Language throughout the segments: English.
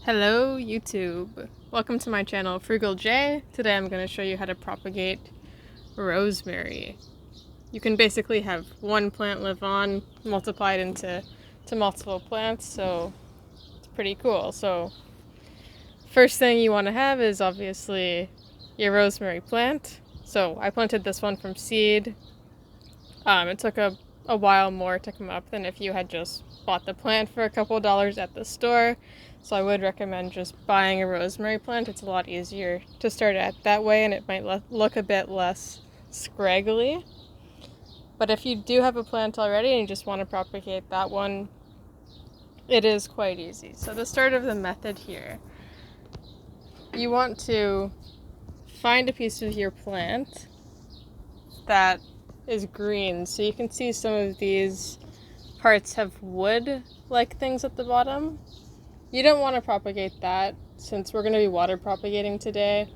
Hello YouTube! Welcome to my channel Frugal J. Today I'm going to show you how to propagate rosemary. You can basically have one plant live on, multiplied into multiple plants, so it's pretty cool. So first thing you want to have is obviously your rosemary plant. So I planted this one from seed. It took a while more to come up than if you had just bought the plant for a couple dollars at the store. So I would recommend just buying a rosemary plant. It's a lot easier to start at that way, and it might look a bit less scraggly. But if you do have a plant already and you just want to propagate that one, it is quite easy. So the start of the method here, you want to find a piece of your plant that is green. So you can see some of these parts have wood-like things at the bottom. You don't want to propagate that since we're going to be water propagating today.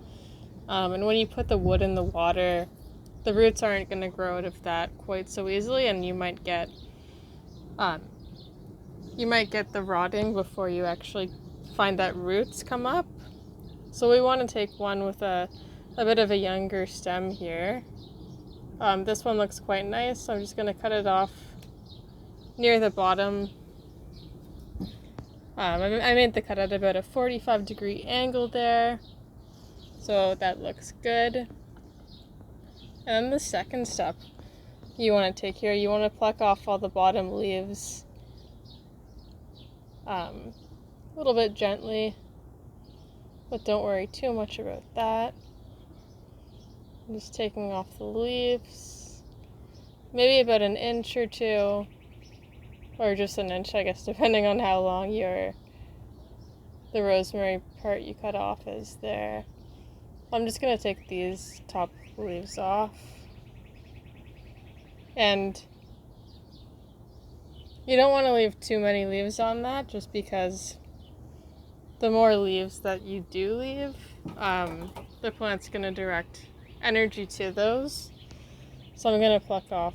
And when you put the wood in the water, the roots aren't going to grow out of that quite so easily, and you might get the rotting before you actually find that roots come up. So we want to take one with a bit of a younger stem here. This one looks quite nice, so I'm just going to cut it off near the bottom. I made the cut at about a 45-degree angle there, so that looks good. And then the second step you want to take here, you want to pluck off all the bottom leaves a little bit gently, but don't worry too much about that. I'm just taking off the leaves, maybe about an inch or two. Or just an inch, I guess, depending on how long the rosemary part you cut off is there. I'm just going to take these top leaves off. And you don't want to leave too many leaves on that, just because the more leaves that you do leave, the plant's going to direct energy to those. So I'm going to pluck off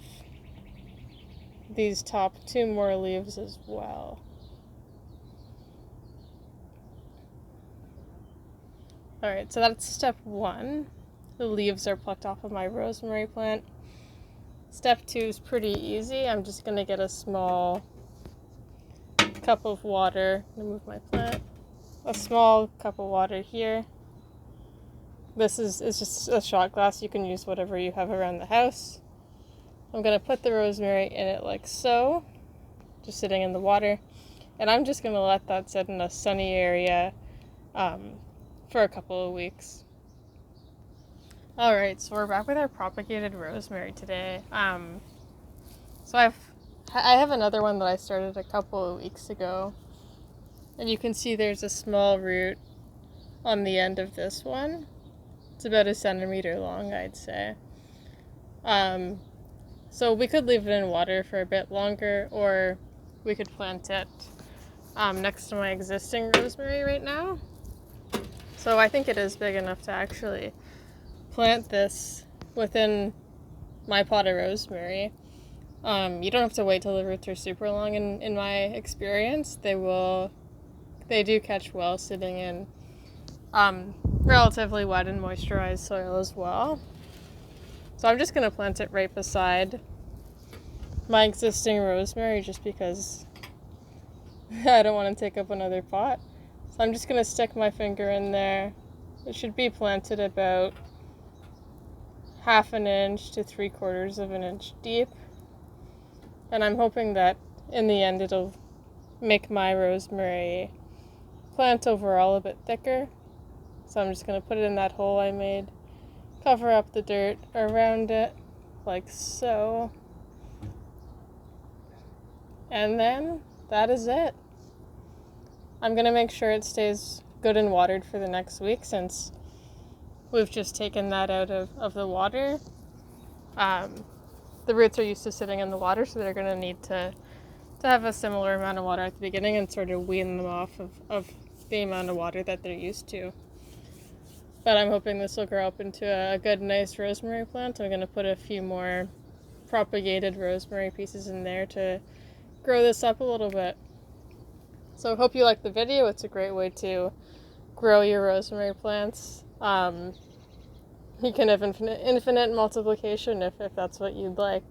these top two more leaves as well. Alright, so that's step one. The leaves are plucked off of my rosemary plant. Step two is pretty easy. I'm just going to get a small cup of water. Move my plant. A small cup of water here. This is just a shot glass. You can use whatever you have around the house. I'm going to put the rosemary in it like so, just sitting in the water, and I'm just going to let that sit in a sunny area for a couple of weeks. Alright, so we're back with our propagated rosemary today. So I have another one that I started a couple of weeks ago, and you can see there's a small root on the end of this one. It's about 1 centimeter long, I'd say. So we could leave it in water for a bit longer, or we could plant it next to my existing rosemary right now. So I think it is big enough to actually plant this within my pot of rosemary. You don't have to wait till the roots are super long in my experience. They do catch well sitting in relatively wet and moisturized soil as well. So I'm just going to plant it right beside my existing rosemary just because I don't want to take up another pot. So I'm just going to stick my finger in there. It should be planted about 1/2 inch to 3/4 of an inch deep. And I'm hoping that in the end it'll make my rosemary plant overall a bit thicker. So I'm just going to put it in that hole I made. Cover up the dirt around it, like so. And then, that is it. I'm going to make sure it stays good and watered for the next week, since we've just taken that out of the water. The roots are used to sitting in the water, so they're going to need to have a similar amount of water at the beginning and sort of wean them off of the amount of water that they're used to. But I'm hoping this will grow up into a good, nice rosemary plant. I'm going to put a few more propagated rosemary pieces in there to grow this up a little bit. So hope you like the video. It's a great way to grow your rosemary plants. You can have infinite multiplication if that's what you'd like.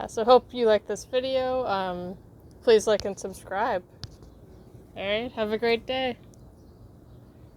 So hope you like this video. Please like and subscribe. Alright, have a great day.